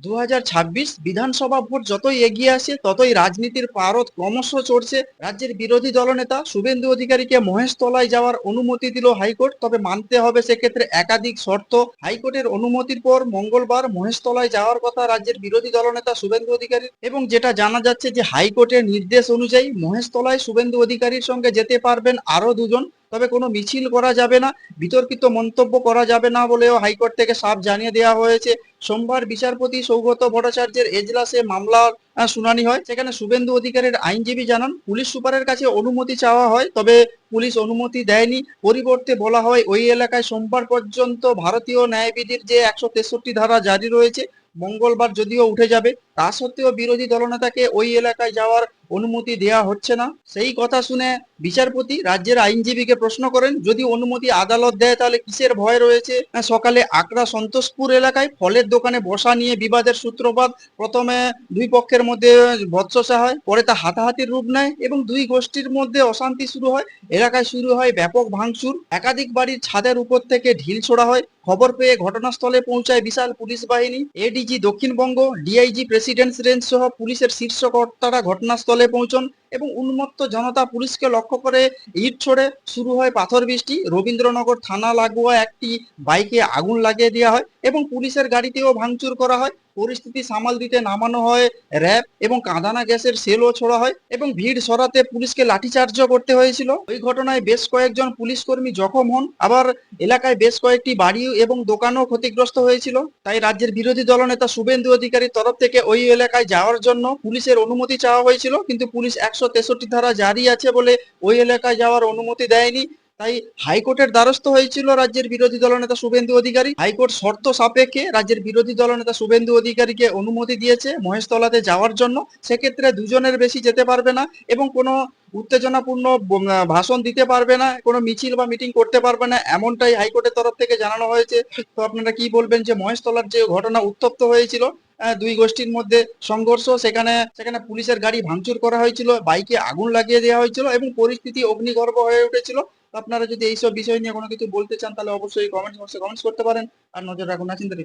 2026 বিধানসভা ভোট যতই এগিয়ে আসে ততই রাজনীতির পারদ ক্রমশ চড়ছে। রাজ্যের বিরোধী দলনেতা শুভেন্দু অধিকারীকে মহেশতলায় যাওয়ার অনুমতি দিল হাইকোর্ট, তবে মানতে হবে সেক্ষেত্রে একাধিক শর্ত। হাইকোর্টের অনুমতির পর মঙ্গলবার মহেশতলায় যাওয়ার কথা রাজ্যের বিরোধী দলনেতা শুভেন্দু অধিকারীর, এবং যেটা জানা যাচ্ছে যে হাইকোর্টের নির্দেশ অনুযায়ী মহেশতলায় শুভেন্দু অধিকারীর সঙ্গে যেতে পারবেন আরো দুজন, তবে কোনো মিছিল করা যাবে না, বিতর্কিত মন্তব্য করা যাবে না বলেও হাইকোর্ট থেকে সাফ জানিয়ে দেওয়া হয়েছে। সোমবার বিচারপতি সৌগত ভট্টাচার্যের এজলাসে মামলার শুনানি হয়। সেখানে শুভেন্দু অধিকারীর আইনজীবী জানান, পুলিশ সুপারের কাছে অনুমতি চাওয়া হয়, তবে পুলিশ অনুমতি দেয়নি। পরিবর্তে বলা হয় ওই এলাকায় সোমবার পর্যন্ত ভারতীয় ন্যায়বিধির যে 163 ধারা জারি রয়েছে, মঙ্গলবার যদিও উঠে যাবে, তা সত্ত্বেও বিরোধী দলনেতাকে ওই এলাকায় যাওয়ার অনুমতি দেওয়া হচ্ছে না। সেই কথা শুনে বিচারপতি রাজ্যের আইনজীবীকে প্রশ্ন করেন, যদি অনুমতি আদালত দেয় তাহলে কিসের ভয় রয়েছে? সকালে আকরা সন্তোষপুর এলাকায় ফলের দোকানে বসা নিয়ে বিবাদের সূত্রপাত। প্রথমে দুই পক্ষের মধ্যে বচসা হয়, পরে তা হাতাহাতির রূপ নেয় এবং দুই গোষ্ঠীর মধ্যে অশান্তি শুরু হয়। এলাকায় শুরু হয় ব্যাপক ভাঙচুর, একাধিক বাড়ির ছাদের উপর থেকে ঢিল ছোড়া হয়। খবর পেয়ে ঘটনাস্থলে পৌঁছায় বিশাল পুলিশ বাহিনী। ADG Dakshinbanga, DIG presidents range সহ পুলিশের শীর্ষ কর্তারা ঘটনাস্থলে পৌঁছন এবং উন্মত্ত জনতা পুলিশকে লক্ষ্য করে ইট ছোড়ে। শুরু হয় পাথর বৃষ্টি। রবীন্দ্রনগর থানা লাগোয়া একটি বাইকে আগুন লাগিয়ে দেওয়া হয় এবং পুলিশের গাড়িতেও ভাঙচুর করা হয়। পরিস্থিতি সামাল দিতে নামানো হয় র্যাব এবং কাঁদানা গ্যাসের সেলও ছোড়া হয় এবং ভিড় সরাতে পুলিশকে লাঠিচার্জও করতে হয়েছিল। ওই ঘটনায় বেশ কয়েকজন পুলিশ কর্মী জখম হন, আবার এলাকায় বেশ কয়েকটি বাড়ি এবং দোকানও ক্ষতিগ্রস্ত হয়েছিল। তাই রাজ্যের বিরোধী দলনেতা শুভেন্দু অধিকারীর তরফ থেকে ওই এলাকায় যাওয়ার জন্য পুলিশের অনুমতি চাওয়া হয়েছিল, কিন্তু পুলিশ 163 ধারা জারি আছে বলে ওই এলাকায় যাওয়ার অনুমতি দেয়নি। তাই হাইকোর্টের দ্বারস্থ হয়েছিল রাজ্যের বিরোধী দলনেতা শুভেন্দু অধিকারী। হাইকোর্ট শর্ত সাপেক্ষে রাজ্যের বিরোধী দলনেতা শুভেন্দু অধিকারীকে অনুমতি দিয়েছে মহেশতলাতে যাওয়ার জন্য। সেক্ষেত্রে দুজনের বেশি যেতে পারবে না এবং কোনো উত্তেজনাপূর্ণ ভাষণ দিতে পারবে না, কোনো মিছিল বা মিটিং করতে পারবে না, এমনটাই হাইকোর্টের তরফ থেকে জানানো হয়েছে। তো আপনারা কি বলবেন যে মহেশতলার যে ঘটনা উত্তপ্ত হয়েছিল, দুই গোষ্ঠীর মধ্যে সংঘর্ষ, সেখানে সেখানে পুলিশের গাড়ি ভাঙচুর করা হয়েছিল, বাইকে আগুন লাগিয়ে দেওয়া হয়েছিল এবং পরিস্থিতি অগ্নিগর্ভ হয়ে উঠেছিল। আপনারা যদি এইসব বিষয় নিয়ে কোনো কিছু বলতে চান তাহলে অবশ্যই কমেন্টস বক্সে কমেন্টস করতে পারেন। আর নজর রাখুন না চিন্তা